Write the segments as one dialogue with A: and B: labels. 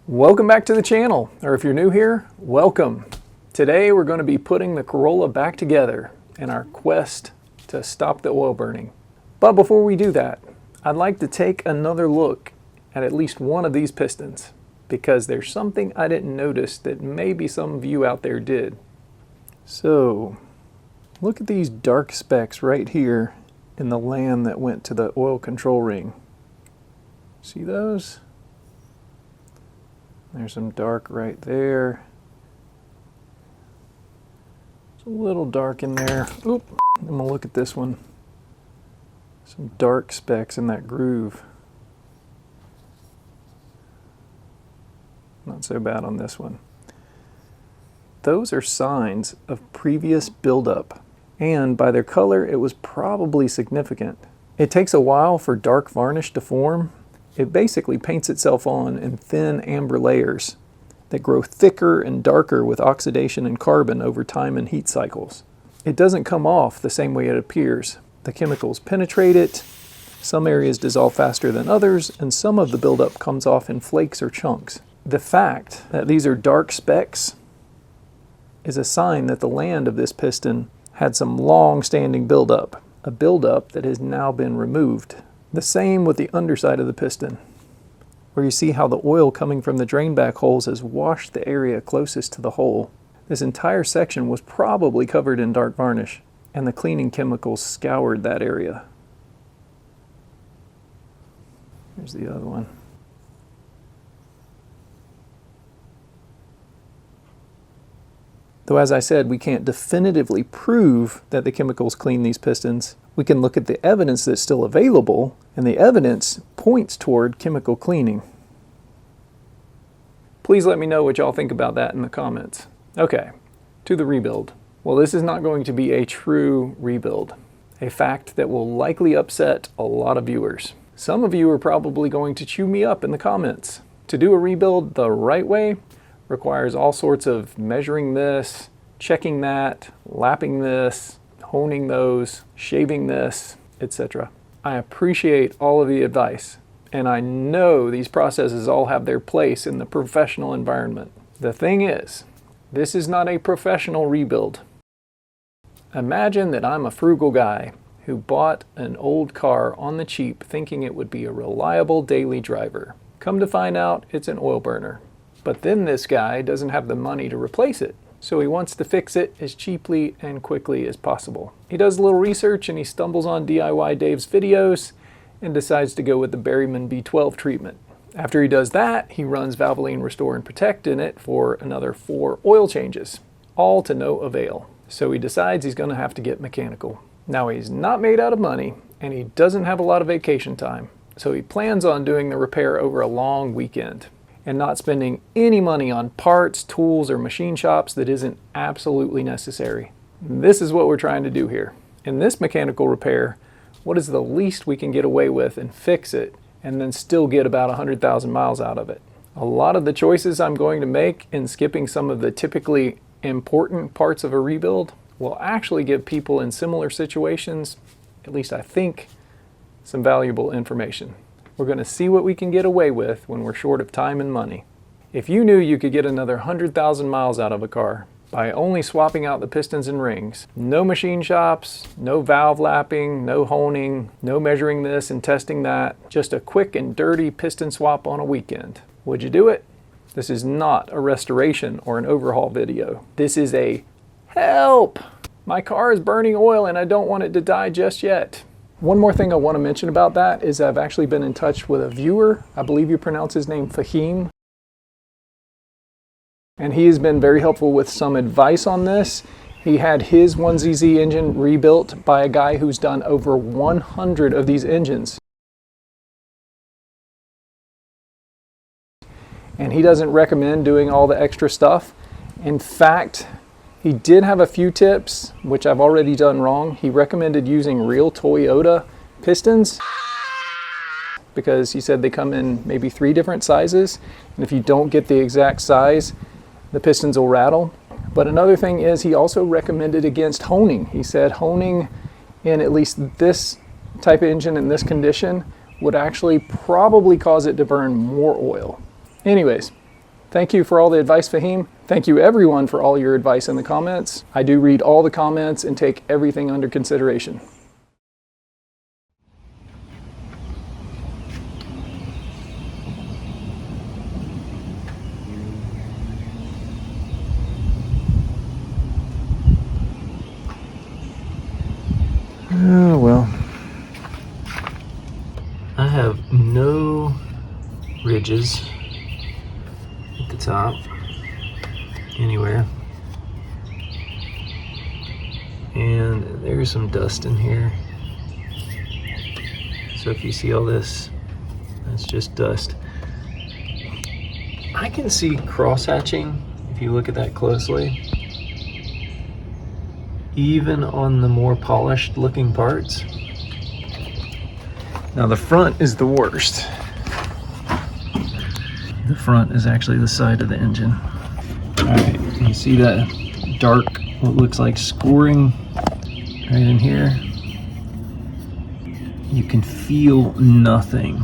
A: Welcome back to the channel, or if you're new here, welcome. Today we're going to be putting the Corolla back together in our quest to stop the oil burning. But before we do that, I'd like to take another look at least one of these pistons, because there's something I didn't notice that maybe some of you out there did. So, look at these dark specks right here in the land that went to the oil control ring. See those? There's some dark right there. It's a little dark in there. Oop. I'm gonna look at this one. Some dark specks in that groove. Not so bad on this one. Those are signs of previous buildup, and by their color, it was probably significant. It takes a while for dark varnish to form. It basically paints itself on in thin amber layers that grow thicker and darker with oxidation and carbon over time and heat cycles. It doesn't come off the same way it appears. The chemicals penetrate it, some areas dissolve faster than others, and some of the buildup comes off in flakes or chunks. The fact that these are dark specks is a sign that the land of this piston had some long-standing buildup, a buildup that has now been removed. The same with the underside of the piston, where you see how the oil coming from the drain back holes has washed the area closest to the hole. This entire section was probably covered in dark varnish, and the cleaning chemicals scoured that area. Here's the other one. Though, as I said, we can't definitively prove that the chemicals clean these pistons, we can look at the evidence that's still available, and the evidence points toward chemical cleaning. Please let me know what y'all think about that in the comments. Okay, to the rebuild. Well, this is not going to be a true rebuild, a fact that will likely upset a lot of viewers. Some of you are probably going to chew me up in the comments. To do a rebuild the right way requires all sorts of measuring this, checking that, lapping this, honing those, shaving this, etc. I appreciate all of the advice, and I know these processes all have their place in the professional environment. The thing is, this is not a professional rebuild. Imagine that I'm a frugal guy who bought an old car on the cheap thinking it would be a reliable daily driver. Come to find out, it's an oil burner. But then this guy doesn't have the money to replace it, so he wants to fix it as cheaply and quickly as possible. He does a little research and he stumbles on DIY Dave's videos and decides to go with the Berryman B12 treatment. After he does that, he runs Valvoline Restore and Protect in it for another 4 oil changes, all to no avail. So he decides he's going to have to get mechanical. Now, he's not made out of money and he doesn't have a lot of vacation time, so he plans on doing the repair over a long weekend and not spending any money on parts, tools, or machine shops that isn't absolutely necessary. This is what we're trying to do here. In this mechanical repair, what is the least we can get away with and fix it, and then still get about 100,000 miles out of it? A lot of the choices I'm going to make in skipping some of the typically important parts of a rebuild will actually give people in similar situations, at least I think, some valuable information. We're going to see what we can get away with when we're short of time and money. If you knew you could get another 100,000 miles out of a car by only swapping out the pistons and rings, no machine shops, no valve lapping, no honing, no measuring this and testing that, just a quick and dirty piston swap on a weekend, would you do it? This is not a restoration or an overhaul video. This is a help! My car is burning oil and I don't want it to die just yet. One more thing I want to mention about that is I've actually been in touch with a viewer. I believe you pronounce his name Fahim. And he has been very helpful with some advice on this. He had his 1ZZ engine rebuilt by a guy who's done over 100 of these engines. And he doesn't recommend doing all the extra stuff. In fact, he did have a few tips, which I've already done wrong. He recommended using real Toyota pistons because he said they come in maybe 3 different sizes. And if you don't get the exact size, the pistons will rattle. But another thing is he also recommended against honing. He said honing in at least this type of engine in this condition would actually probably cause it to burn more oil. Anyways, Thank you for all the advice, Fahim. Thank you everyone for all your advice in the comments. I do read all the comments and take everything under consideration. Oh well. I have no ridges at the top anywhere, and there's some dust in here, so if you see all this, that's just dust. I can see cross hatching if you look at that closely, even on the more polished looking parts. Now the front is the worst. The front is actually the side of the engine. All right, you see that dark, what looks like scoring right in here? You can feel nothing.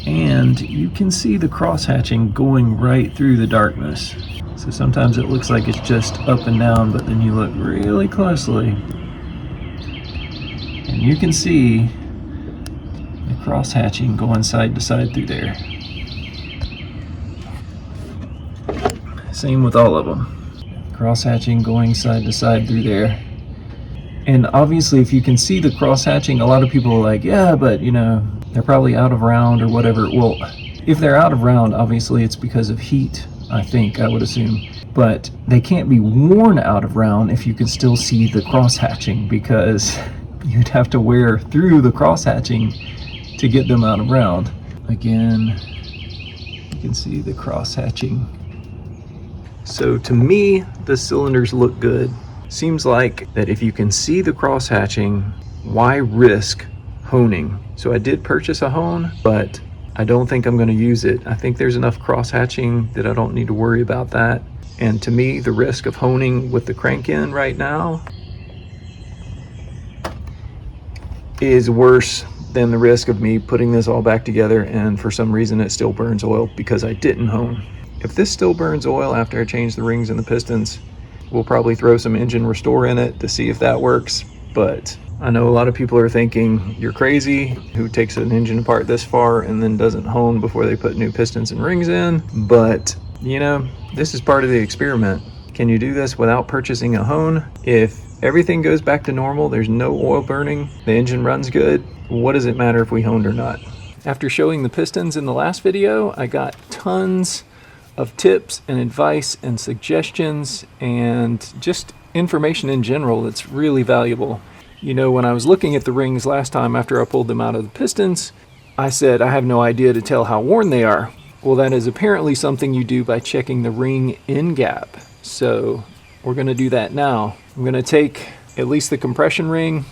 A: And you can see the cross hatching going right through the darkness. So sometimes it looks like it's just up and down, but then you look really closely and you can see the cross hatching going side to side through there. Same with all of them. Cross hatching going side to side through there. And obviously if you can see the cross hatching, a lot of people are like, yeah, but you know, they're probably out of round or whatever. Well, if they're out of round, obviously it's because of heat, I would assume. But they can't be worn out of round if you can still see the cross hatching, because you'd have to wear through the cross hatching to get them out of round. Again, you can see the cross hatching. So to me, the cylinders look good. Seems like that if you can see the cross hatching, why risk honing? So I did purchase a hone, but I don't think I'm going to use it. I think there's enough cross hatching that I don't need to worry about that. And to me, the risk of honing with the crank in right now is worse than the risk of me putting this all back together and for some reason it still burns oil because I didn't hone. If this still burns oil after I change the rings and the pistons, we'll probably throw some engine restore in it to see if that works. But I know a lot of people are thinking, you're crazy, who takes an engine apart this far and then doesn't hone before they put new pistons and rings in. But, you know, this is part of the experiment. Can you do this without purchasing a hone? If everything goes back to normal, there's no oil burning, the engine runs good, what does it matter if we honed or not? After showing the pistons in the last video, I got tons of tips and advice and suggestions and just information in general that's really valuable. You know, when I was looking at the rings last time after I pulled them out of the pistons, I said I have no idea to tell how worn they are. Well, that is apparently something you do by checking the ring end gap. So we're going to do that now. I'm going to take at least the compression ring.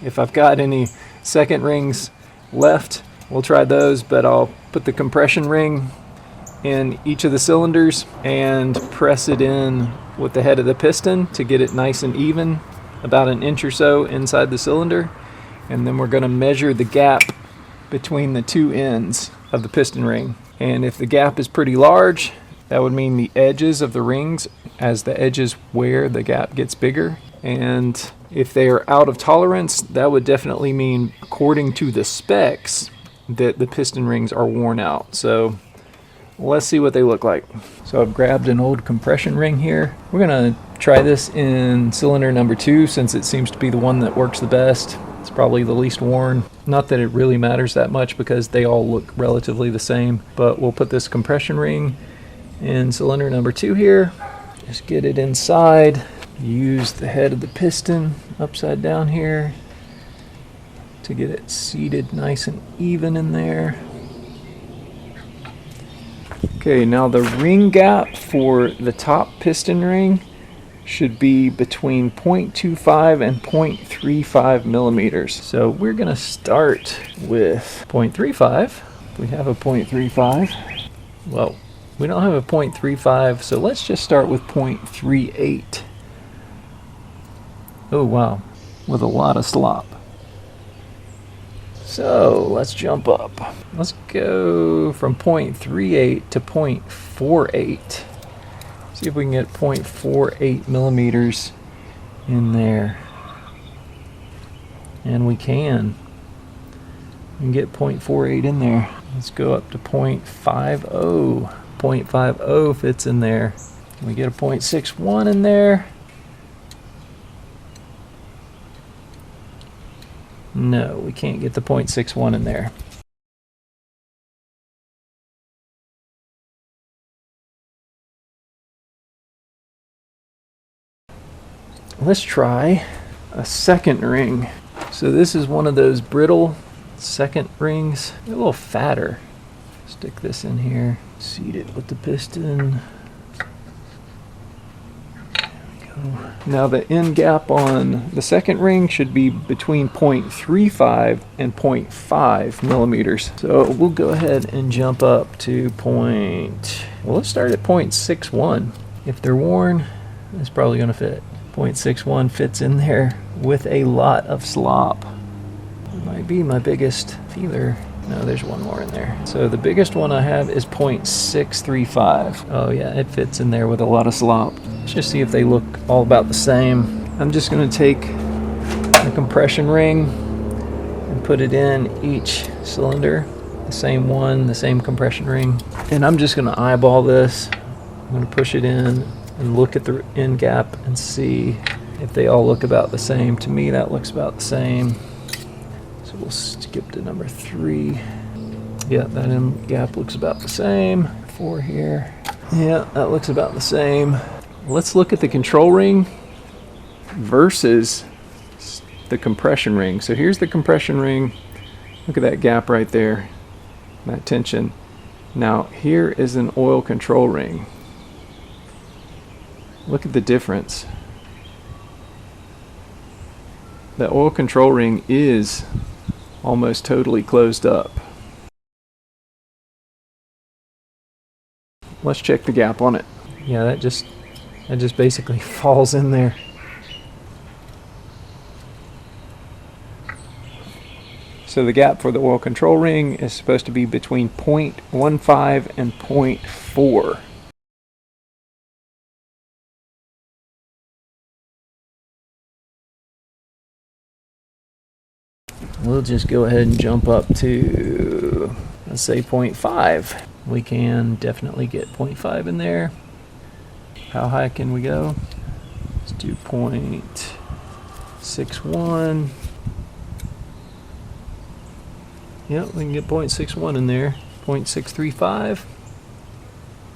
A: If I've got any second rings left, we'll try those, but I'll put the compression ring in each of the cylinders and press it in with the head of the piston to get it nice and even, about an inch or so inside the cylinder. And then we're going to measure the gap between the two ends of the piston ring. And if the gap is pretty large, that would mean the edges of the rings, as the edges wear, the gap gets bigger. And if they are out of tolerance, that would definitely mean, according to the specs, that the piston rings are worn out. So let's see what they look like. So I've grabbed an old compression ring here. We're gonna try this in cylinder number 2 since it seems to be the one that works the best. It's probably the least worn. Not that it really matters that much because they all look relatively the same, but we'll put this compression ring in cylinder number 2 here. Just get it inside. Use the head of the piston upside down here to get it seated nice and even in there. Okay, now the ring gap for the top piston ring should be between 0.25 and 0.35 millimeters. So we're gonna start with 0.35. We have a 0.35. Well, we don't have a 0.35, so let's just start with 0.38. Oh wow, with a lot of slop. So let's jump up. Let's go from 0.38 to 0.48. See if we can get 0.48 millimeters in there. And we can. We can get 0.48 in there. Let's go up to 0.50. 0.50 fits in there. Can we get a 0.61 in there? No, we can't get the 0.61 in there. Let's try a second ring. So this is one of those brittle second rings. A little fatter. Stick this in here, seat it with the piston. Now the end gap on the second ring should be between 0.35 and 0.5 millimeters. So we'll go ahead and jump up to well, let's start at 0.61. If they're worn, it's probably going to fit. 0.61 fits in there with a lot of slop. It might be my biggest feeler. No, there's one more in there. So the biggest one I have is 0.635. Oh yeah, it fits in there with a lot of slop. Let's just see if they look all about the same. I'm just going to take a compression ring and put it in each cylinder. The same one, the same compression ring. And I'm just going to eyeball this. I'm going to push it in and look at the end gap and see if they all look about the same. To me, that looks about the same. So we'll skip to number 3. Yeah, that end gap looks about the same. 4 here. Yeah, that looks about the same. Let's look at the control ring versus the compression ring. So here's the compression ring. Look at that gap right there, that tension. Now here is an oil control ring. Look at the difference. The oil control ring is almost totally closed up. Let's check the gap on it. Yeah, that just basically falls in there. So the gap for the oil control ring is supposed to be between 0.15 and 0.4. We'll just go ahead and jump up to, let's say, 0.5. We can definitely get 0.5 in there. How high can we go? Let's do 0.61. Yep, we can get 0.61 in there. 0.635.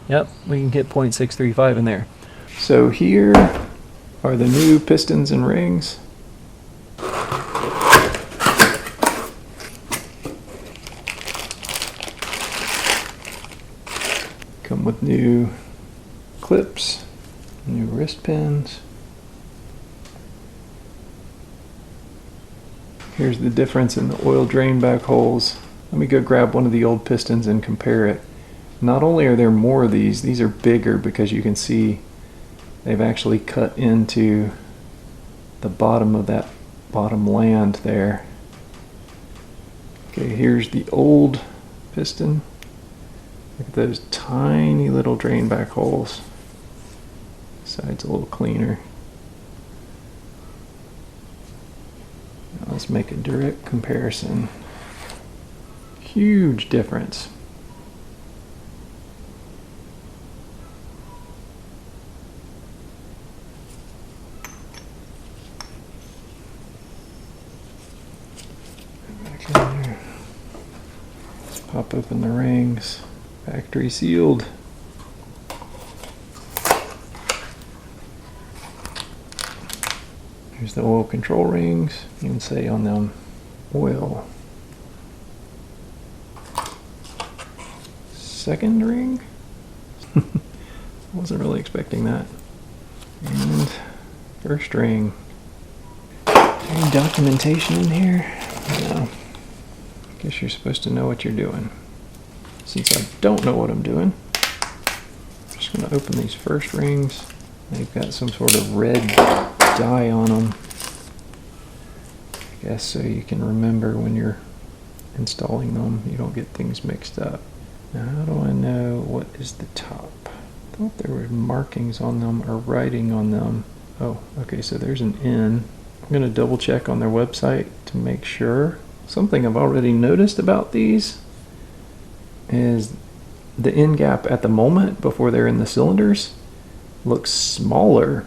A: Yep, we can get 0.635 in there. So here are the new pistons and rings. Come with new clips, new wrist pins. Here's the difference in the oil drain back holes. Let me go grab one of the old pistons and compare it. Not only are there more of these are bigger because you can see they've actually cut into the bottom of that bottom land there. Okay, here's the old piston. Look at those tiny little drain back holes. Side's a little cleaner. Now let's make a direct comparison. Huge difference. Back in there. Let's pop open the rings. Factory sealed. Here's the oil control rings. You can say on them oil. Second ring. Wasn't really expecting that. And first ring. Any documentation in here? No. Guess you're supposed to know what you're doing. Since I don't know what I'm doing, I'm just going to open these first rings. They've got some sort of red dye on them. I guess so you can remember when you're installing them. You don't get things mixed up. Now, how do I know what is the top? I thought there were markings on them or writing on them. Oh, okay, so there's an N. I'm going to double check on their website to make sure. Something I've already noticed about these is the end gap at the moment before they're in the cylinders looks smaller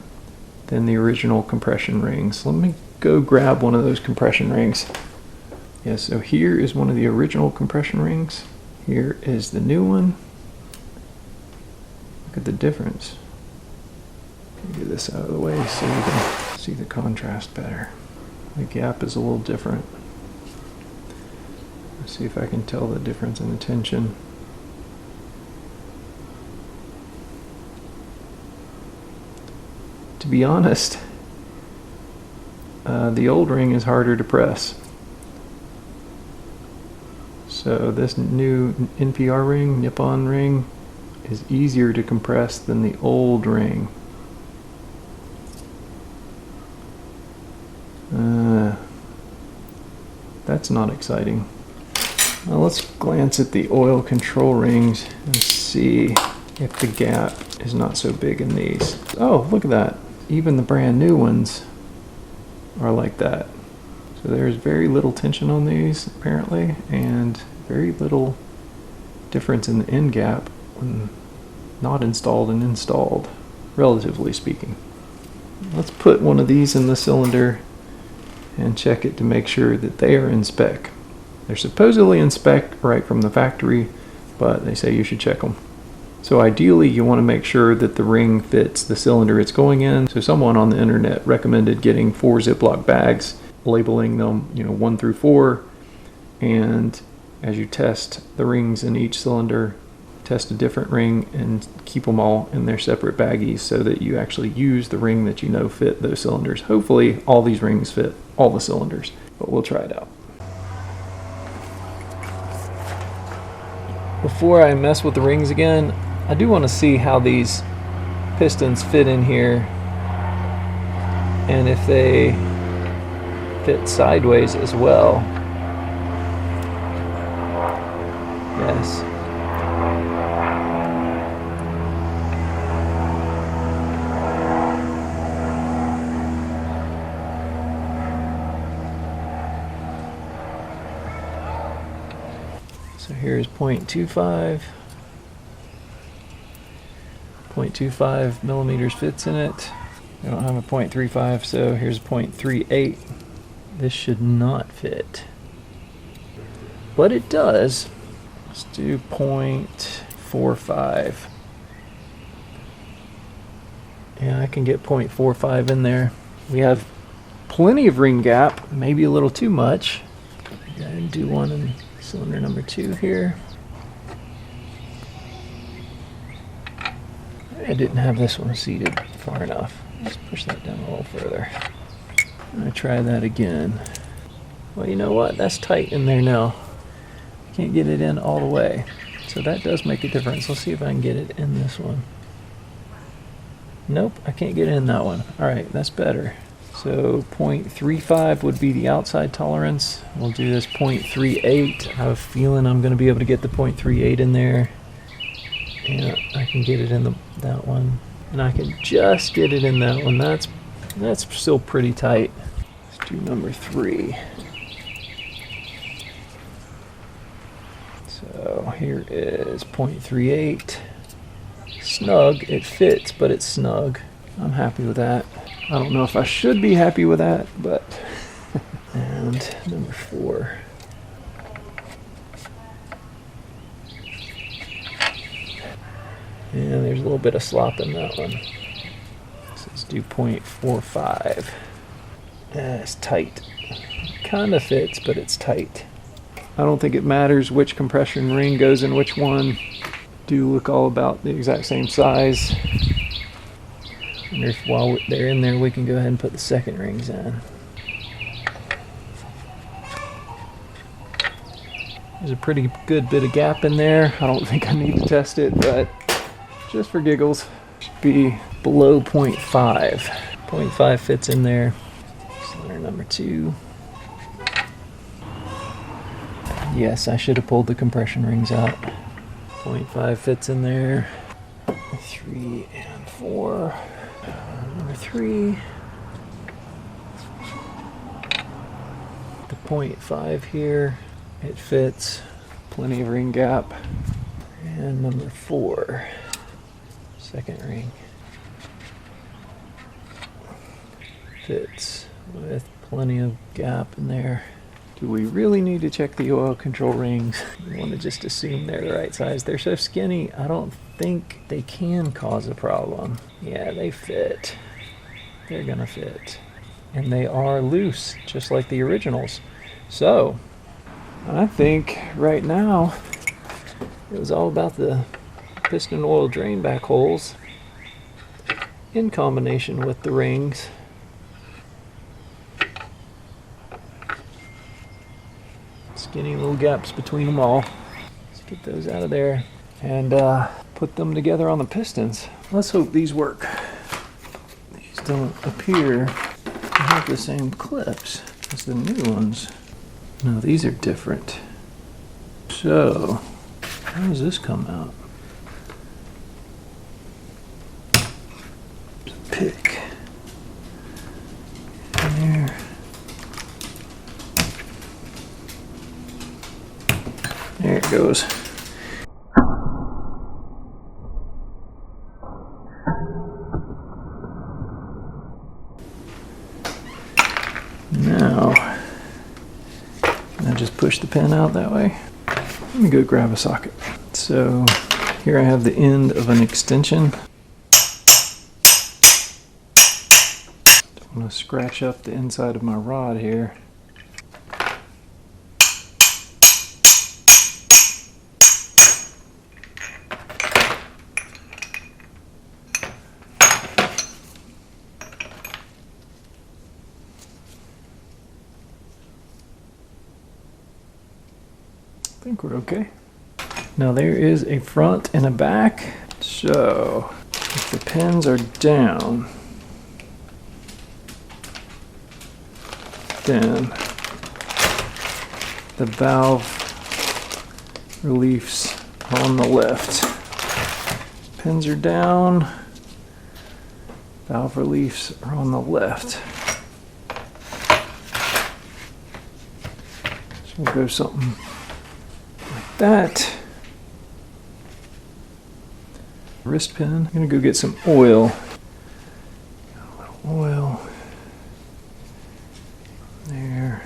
A: than the original compression rings. Let me go grab one of those compression rings. Yeah, so here is one of the original compression rings. Here is the new one. Look at the difference. Get this out of the way so you can see the contrast better. The gap is a little different. Let's see if I can tell the difference in the tension. To be honest, the old ring is harder to press. So this new NPR ring, Nippon ring, is easier to compress than the old ring. That's not exciting. Now let's glance at the oil control rings and see if the gap is not so big in these. Oh, look at that. Even the brand new ones are like that. So there's very little tension on these apparently, and very little difference in the end gap when not installed and installed, relatively speaking. Let's put one of these in the cylinder and check it to make sure that they are in spec. They're supposedly in spec right from the factory, but they say you should check them. So ideally you want to make sure that the ring fits the cylinder it's going in. So someone on the internet recommended getting 4 Ziploc bags, labeling them 1 through 4, and as you test the rings in each cylinder, test a different ring and keep them all in their separate baggies so that you actually use the ring that you know fit those cylinders. Hopefully all these rings fit all the cylinders, but we'll try it out. Before I mess with the rings again, I do want to see how these pistons fit in here and if they fit sideways as well. Yes. So here's 0.25. 0.25 millimeters fits in it. I don't have a 0.35, so here's 0.38. This should not fit. But it does. Let's do 0.45. Yeah, I can get 0.45 in there. We have plenty of ring gap, maybe a little too much. Go ahead and do one in cylinder number 2 here. I didn't have this one seated far enough. Let's push that down a little further. I'm gonna try that again. Well, you know what? That's tight in there now. I can't get it in all the way. So that does make a difference. Let's see if I can get it in this one. Nope, I can't get it in that one. All right, that's better. So 0.35 would be the outside tolerance. We'll do this 0.38. I have a feeling I'm going to be able to get the 0.38 in there. Yeah, I can get it in that one. And I can just get it in that one. That's still pretty tight. Let's do number 3. So here is 0.38. Snug, it fits, but it's snug. I'm happy with that. I don't know if I should be happy with that, but... And number 4. And there's a little bit of slop in that one. So let's do 0.45. It's tight. Kind of fits, but it's tight. I don't think it matters which compression ring goes in which one. Do look all about the exact same size. And if while they're in there, we can go ahead and put the second rings in. There's a pretty good bit of gap in there. I don't think I need to test it, but just for giggles, should be below 0.5. 0.5 fits in there. Cylinder number 2. Yes, I should have pulled the compression rings out. 0.5 fits in there. 3 and 4. Number 3. The 0.5 here, it fits. Plenty of ring gap. And number 4, second ring, fits with plenty of gap in there. Do we really need to check the oil control rings? You want to just assume they're the right size. They're so skinny, I don't think they can cause a problem. Yeah, they fit. They're gonna fit. And they are loose, just like the originals. So, I think right now, it was all about the piston oil drain back holes in combination with the rings. Skinny little gaps between them all. Let's get those out of there and put them together on the pistons. Let's hope these work. These don't appear to have the same clips as the new ones. No, these are different. So, how does this come out? There's a pick in there. There it goes. Now, I just push the pin out that way. Let me go grab a socket. So here I have the end of an extension. I'm going to scratch up the inside of my rod here. I think we're okay. Now there is a front and a back. So if the pins are down, then the valve reliefs are on the left. Pins are down, valve reliefs are on the left. So we'll go something like that. Wrist pin. I'm gonna go get some oil. Got a little oil there.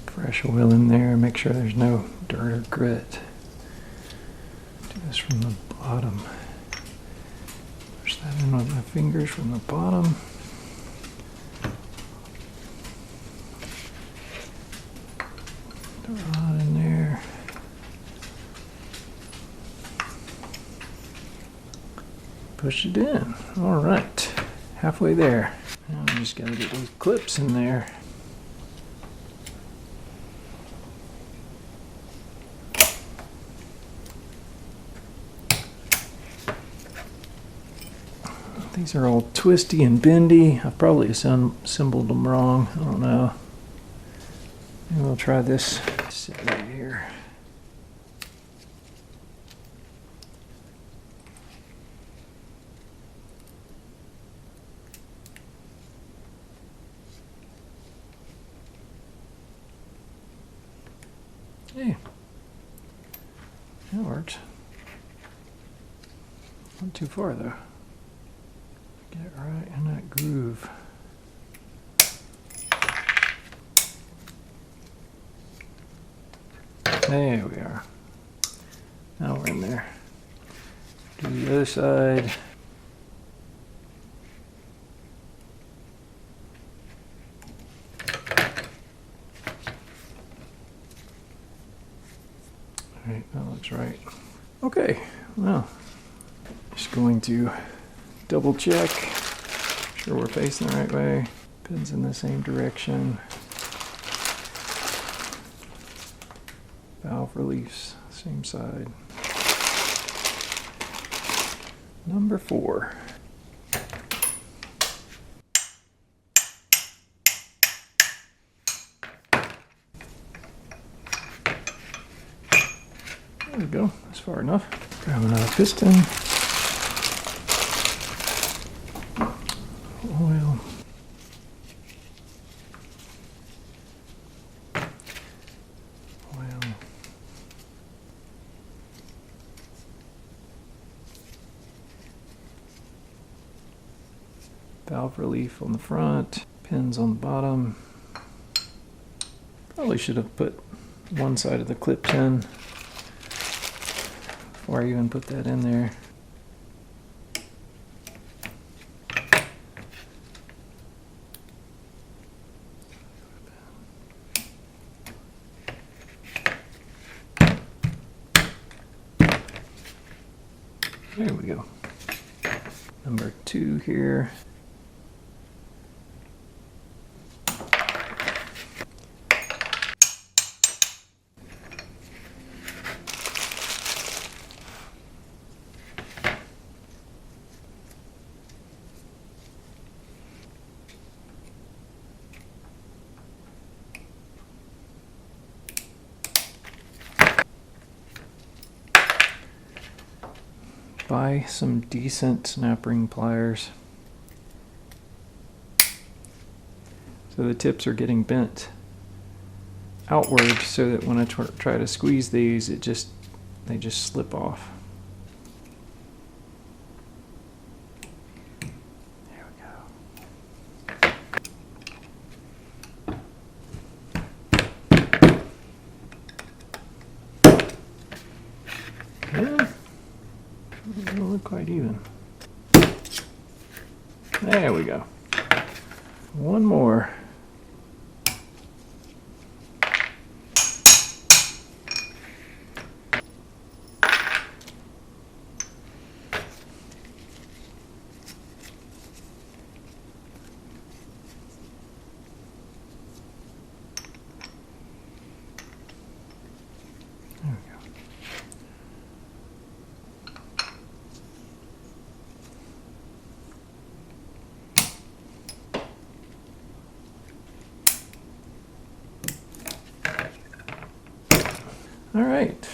A: Fresh oil in there. Make sure there's no dirt or grit. Do this from the bottom. Push that in with my fingers from the bottom. The rod in there. Push it in. All right, halfway there. Now we just gotta get those clips in there. These are all twisty and bendy. I've probably assembled them wrong. I don't know. Maybe we'll try this. Sit right here. Hey, that works. Not too far though. Get it right in that groove. There we are. Now we're in there. Do the other side. All right, that looks right. Okay, well, just going to double check. Sure we're facing the right way. Pins in the same direction. Valve reliefs, same side. Number 4. far enough. Grab another piston. Oil. Oil. Valve relief on the front, pins on the bottom. Probably should have put one side of the clips in before I even put that in there. There we go. Number 2 here. Buy some decent snap ring pliers. So the tips are getting bent outward so that when I try to squeeze these, they just slip off. There we go. Yeah. Doesn't look quite even. There we go. One more. All right,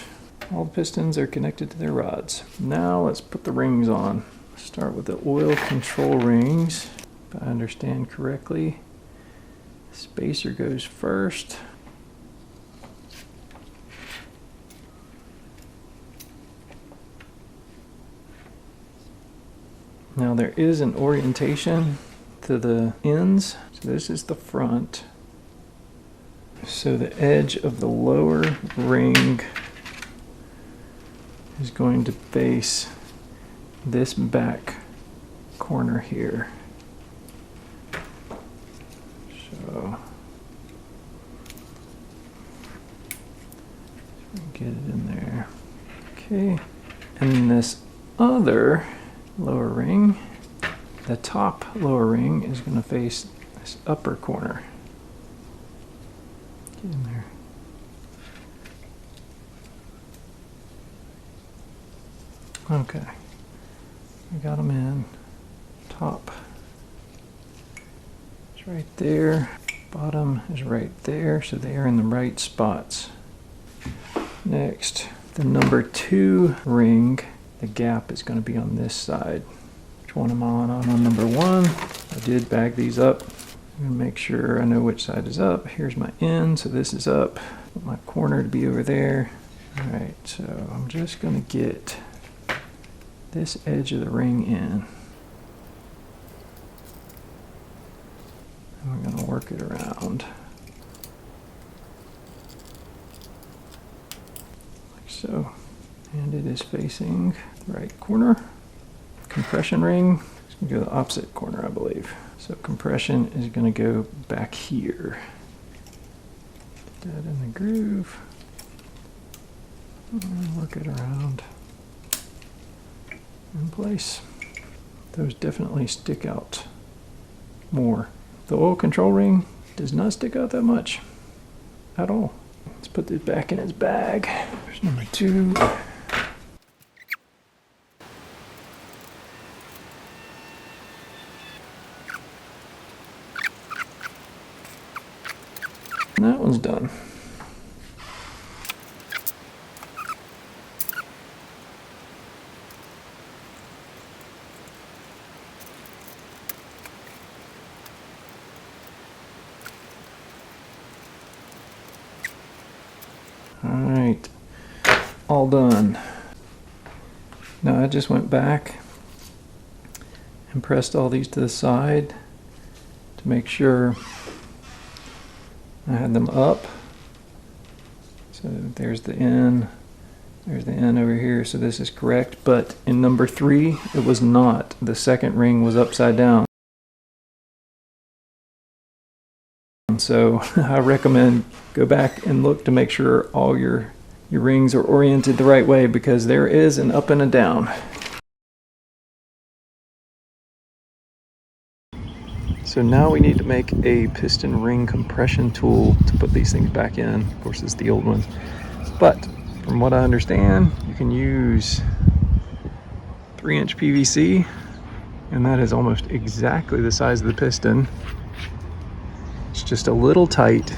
A: all the pistons are connected to their rods. Now let's put the rings on. Start with the oil control rings. If I understand correctly, the spacer goes first. Now there is an orientation to the ends. So this is the front. So the edge of the lower ring is going to face this back corner here. So get it in there. Okay. And this other lower ring, the top lower ring, is going to face this upper corner. In there. Okay, I got them in. Top is right there, bottom is right there, so they are in the right spots. Next, the number 2 ring, the gap is going to be on this side. Which one am I on? I'm on number 1. I did bag these up. I'm going to make sure I know which side is up. Here's my end, so this is up. Want my corner to be over there. All right, so I'm just going to get this edge of the ring in. And we're going to work it around. Like so. And it is facing the right corner. Compression ring is going to go the opposite corner, I believe. So compression is going to go back here. Put that in the groove. And work it around in place. Those definitely stick out more. The oil control ring does not stick out that much at all. Let's put this back in its bag. There's number 2. And that one's done. Alright, all done. Now I just went back and pressed all these to the side to make sure I had them up. So there's the N over here, so this is correct, but in number 3 it was not. The second ring was upside down. So I recommend go back and look to make sure all your rings are oriented the right way, because there is an up and a down. So now we need to make a piston ring compression tool to put these things back in. Of course, it's the old ones. But from what I understand, you can use 3-inch PVC, and that is almost exactly the size of the piston. It's just a little tight.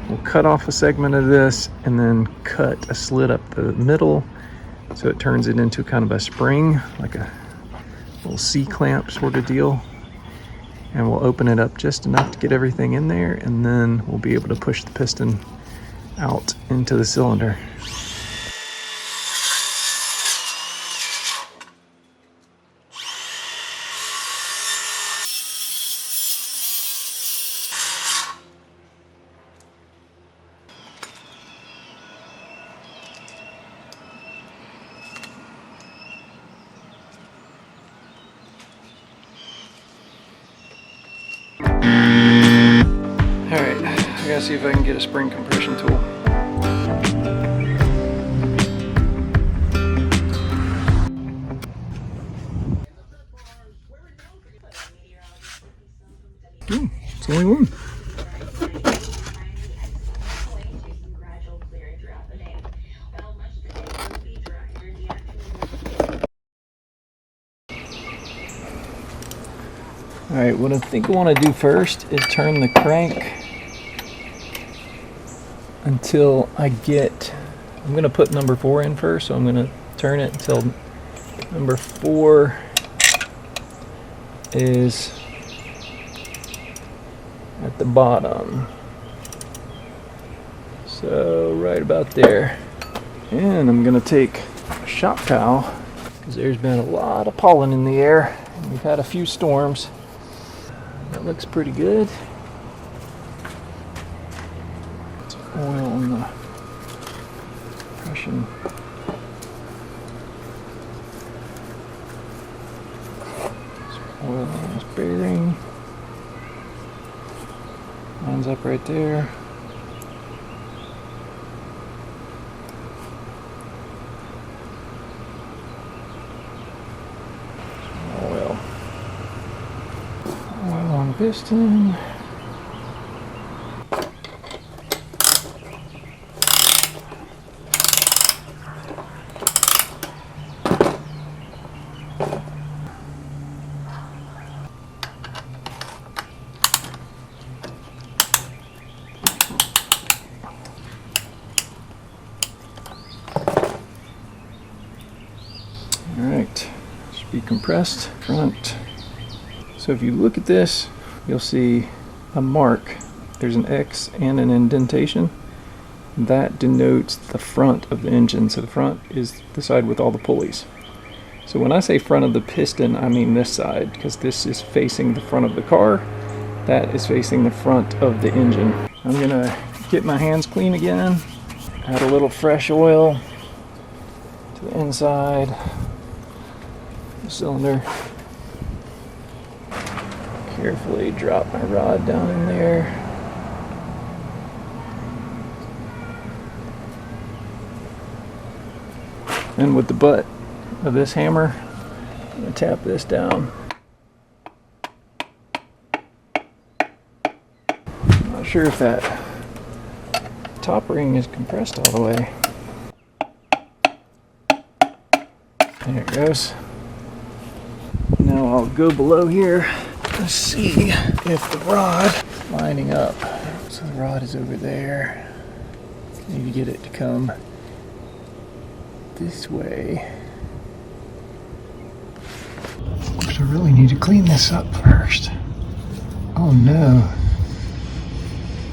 A: We'll cut off a segment of this and then cut a slit up the middle so it turns it into kind of a spring, like a little C-clamp sort of deal. And we'll open it up just enough to get everything in there, and then we'll be able to push the piston out into the cylinder. Alright, I gotta see if I can get a spring compression tool. It's only one. Alright, what I think I want to do first is turn the crank until I get, I'm going to put number 4 in first, so I'm going to turn it until number 4 is at the bottom. So right about there. And I'm going to take a shop towel, because there's been a lot of pollen in the air. And we've had a few storms. That looks pretty good. Some oil on the compression. Some oil on this bearing. Lines up right there. Some oil. Oil on the piston. Alright, should be compressed front. So if you look at this, you'll see a mark. There's an X and an indentation. That denotes the front of the engine. So the front is the side with all the pulleys. So when I say front of the piston, I mean this side, because this is facing the front of the car. That is facing the front of the engine. I'm gonna get my hands clean again. Add a little fresh oil to the inside. Cylinder. Carefully drop my rod down in there. And with the butt of this hammer, I'm going to tap this down. I'm not sure if that top ring is compressed all the way. There it goes. Now I'll go below here and see if the rod is lining up. So the rod is over there. Need to get it to come this way. Of course, I really need to clean this up first. Oh no.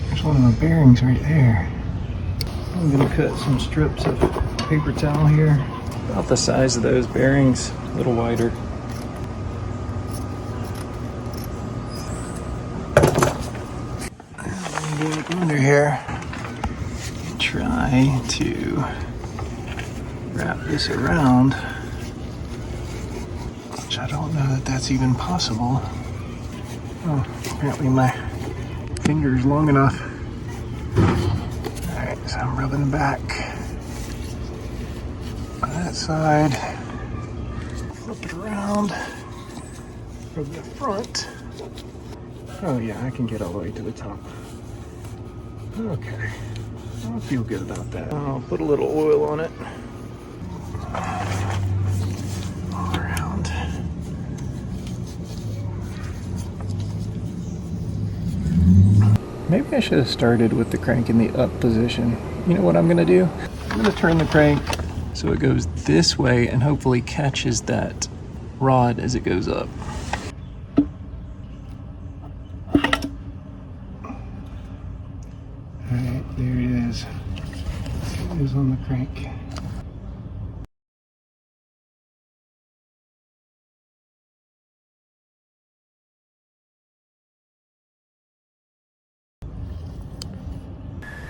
A: There's one of the bearings right there. I'm going to cut some strips of paper towel here, about the size of those bearings, a little wider. Get under here and try to wrap this around, which I don't know that that's even possible. Oh, apparently my finger's long enough. Alright, so I'm rubbing the back on that side, flip it around, rub the front. Oh yeah, I can get all the way to the top. Okay, I feel good about that. I'll put a little oil on it. All around. Maybe I should have started with the crank in the up position. You know what I'm gonna do? I'm gonna turn the crank so it goes this way and hopefully catches that rod as it goes up. Alright, there it is. It is on the crank.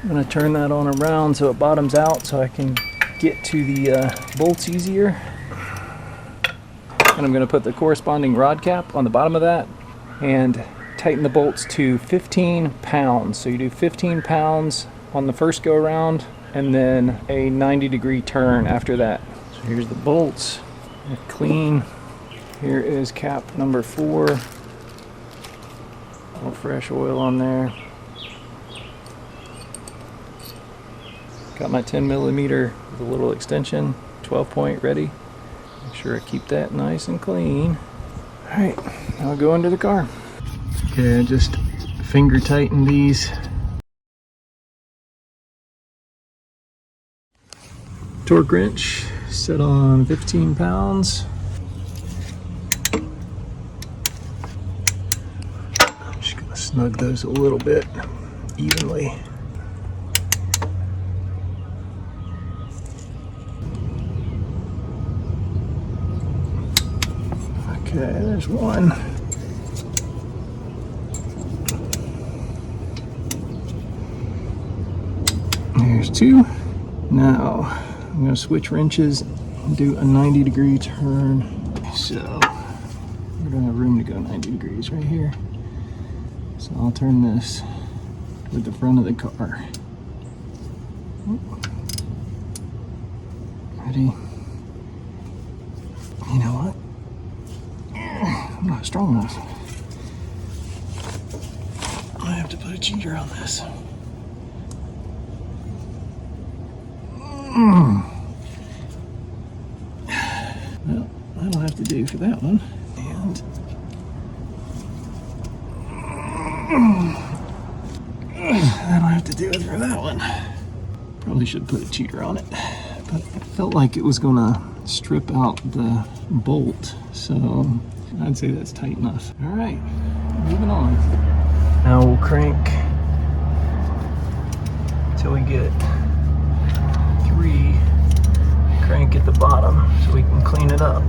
A: I'm going to turn that on around so it bottoms out so I can get to the bolts easier. And I'm going to put the corresponding rod cap on the bottom of that and tighten the bolts to 15 pounds. So you do 15 pounds on the first go around and then a 90-degree turn after that. So here's the bolts. They're clean. Here is cap number 4. All fresh oil on there. Got my 10 millimeter with a little extension, 12 point ready. Make sure I keep that nice and clean. All right, now I'll go under the car. Okay, I just finger tighten these. Torque wrench set on 15 pounds. I'm just gonna snug those a little bit evenly. Okay, there's one. There's 2. Now, I'm going to switch wrenches and do a 90-degree turn. So, we're going to have room to go 90 degrees right here. So I'll turn this with the front of the car. Ready? You know what? I'm not strong enough. I have to put a cheater on this. Well, that'll have to do for that one. And that'll have to do it for that one. Probably should put a cheater on it, but it felt like it was gonna strip out the bolt, so I'd say that's tight enough. All right, moving on. Now we'll crank till we get 3. Crank at the bottom so we can clean it up.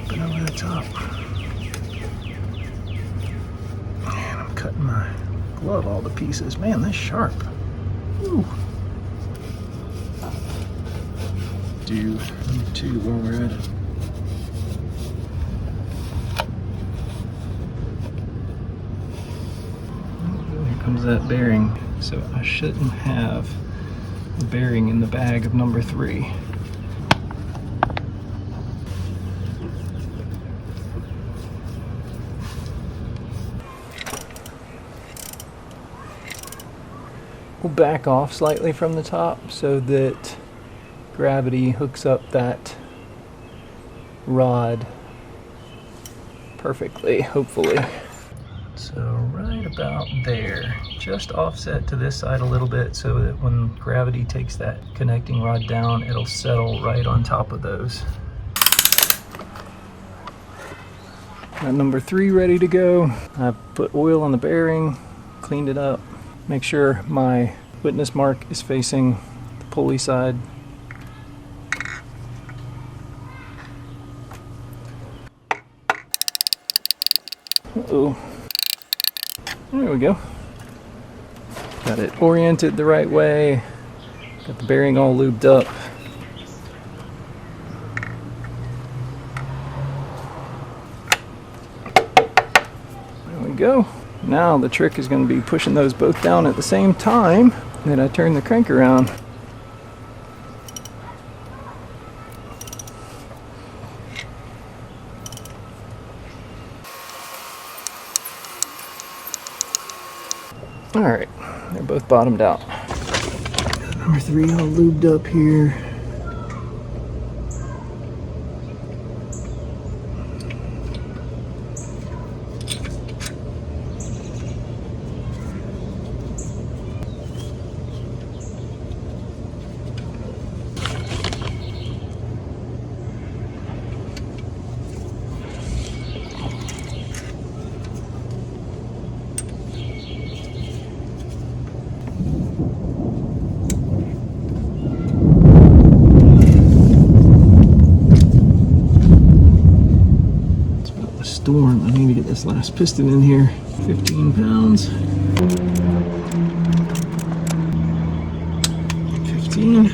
A: Open over the top. And I'm cutting my glove all to pieces. Man, that's sharp. Ooh. Do number 2 while we're at it. Here comes that bearing. So I shouldn't have a bearing in the bag of number 3. We'll back off slightly from the top so that gravity hooks up that rod perfectly, hopefully. So right about there, just offset to this side a little bit so that when gravity takes that connecting rod down, it'll settle right on top of those. Got number 3 ready to go. I put oil on the bearing, cleaned it up. Make sure my witness mark is facing the pulley side. Uh-oh. There we go. Got it oriented the right way. Got the bearing all lubed up. There we go. Now the trick is going to be pushing those both down at the same time that I turn the crank around. Alright, they're both bottomed out. Number 3 all lubed up here. Storm. I need to get this last piston in here. 15 pounds. 15.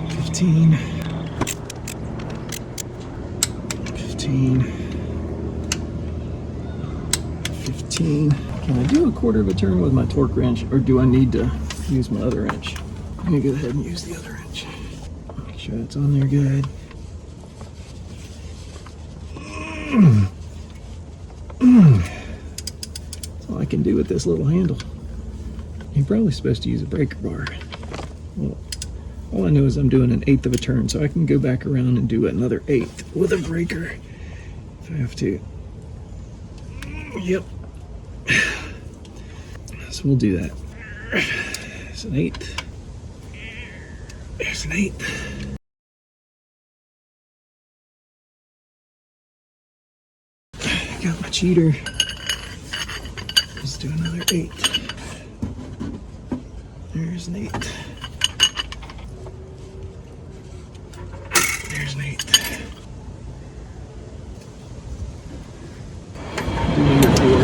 A: 15. 15. 15. Can I do a quarter of a turn with my torque wrench, or do I need to use my other wrench? I'm gonna go ahead and use the other wrench. Make sure it's on there good. That's all I can do with this little handle. You're probably supposed to use a breaker bar. Well, all I know is I'm doing an 1/8 of a turn, so I can go back around and do another 1/8 with a breaker if I have to. Yep. So we'll do that. There's an 1/8. There's an 1/8. Got my cheater. Let's do another 1/8. There's an 1/8. There's an 1/8. Do number 4.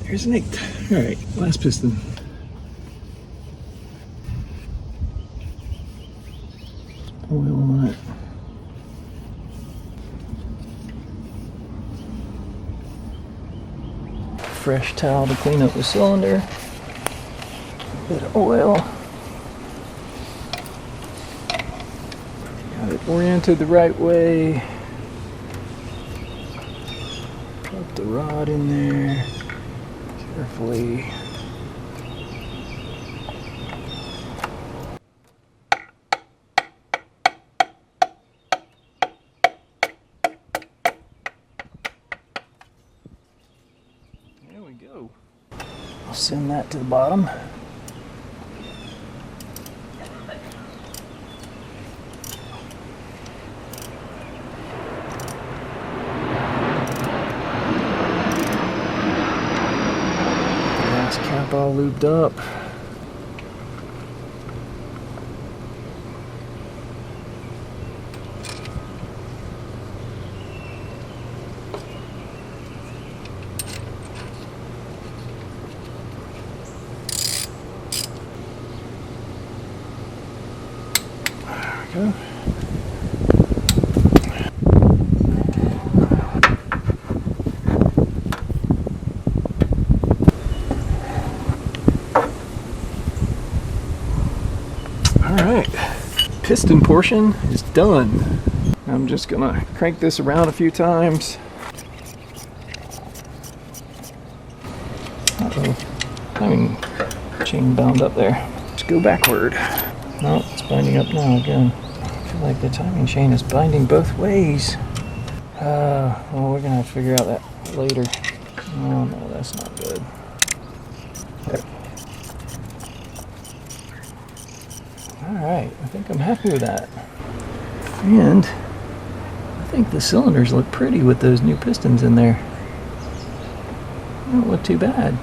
A: There's an 1/8. All right, last piston. Oil on it. Fresh towel to clean up the cylinder. Bit of oil. Got it oriented the right way. Put the rod in there. Carefully. There we go. I'll send that to the bottom. Cap all lubed up. There we go. Alright, piston portion is done. I'm just gonna crank this around a few times. Uh-oh, timing chain bound up there. Let's go backward. No, it's binding up now again. I feel like the timing chain is binding both ways. Well, we're gonna have to figure out that later. Oh no, that's not good. Alright, I think I'm happy with that. And I think the cylinders look pretty with those new pistons in there. They don't look too bad.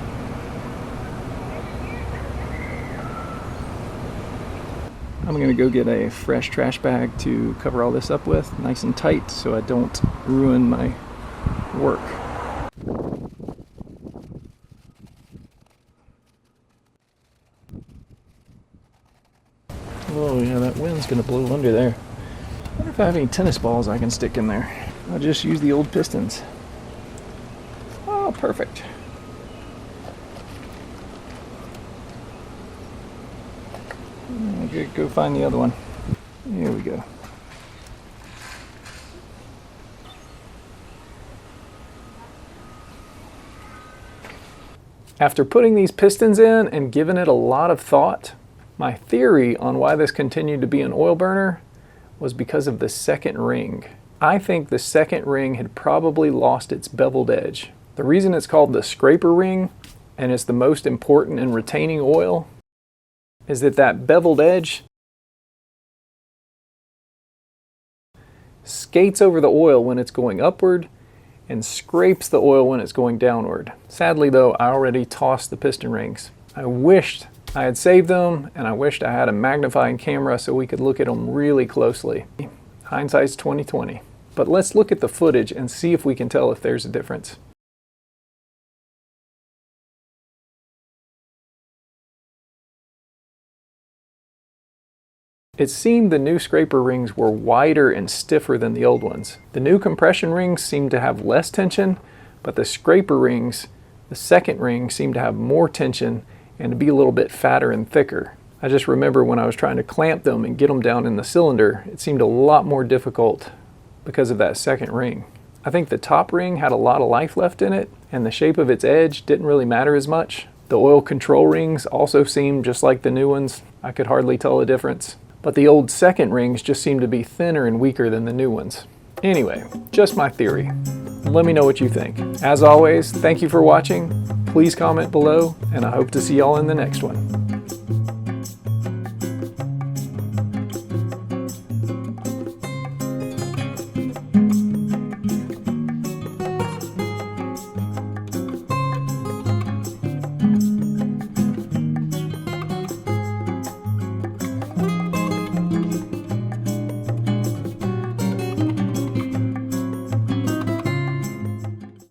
A: I'm going to go get a fresh trash bag to cover all this up with, nice and tight, so I don't ruin my work. Oh yeah, that wind's going to blow under there. I wonder if I have any tennis balls I can stick in there. I'll just use the old pistons. Oh, perfect. Go find the other one. Here we go. After putting these pistons in and giving it a lot of thought, my theory on why this continued to be an oil burner was because of the second ring. I think the second ring had probably lost its beveled edge. The reason it's called the scraper ring, and it's the most important in retaining oil, is that beveled edge skates over the oil when it's going upward and scrapes the oil when it's going downward. Sadly though, I already tossed the piston rings. I wished I had saved them, and I wished I had a magnifying camera so we could look at them really closely. Hindsight's 20/20. But let's look at the footage and see if we can tell if there's a difference. It seemed the new scraper rings were wider and stiffer than the old ones. The new compression rings seemed to have less tension, but the scraper rings, the second ring, seemed to have more tension and to be a little bit fatter and thicker. I just remember when I was trying to clamp them and get them down in the cylinder, it seemed a lot more difficult because of that second ring. I think the top ring had a lot of life left in it, and the shape of its edge didn't really matter as much. The oil control rings also seemed just like the new ones. I could hardly tell a difference. But the old second rings just seemed to be thinner and weaker than the new ones. Anyway, just my theory. Let me know what you think. As always, thank you for watching. Please comment below, and I hope to see y'all in the next one.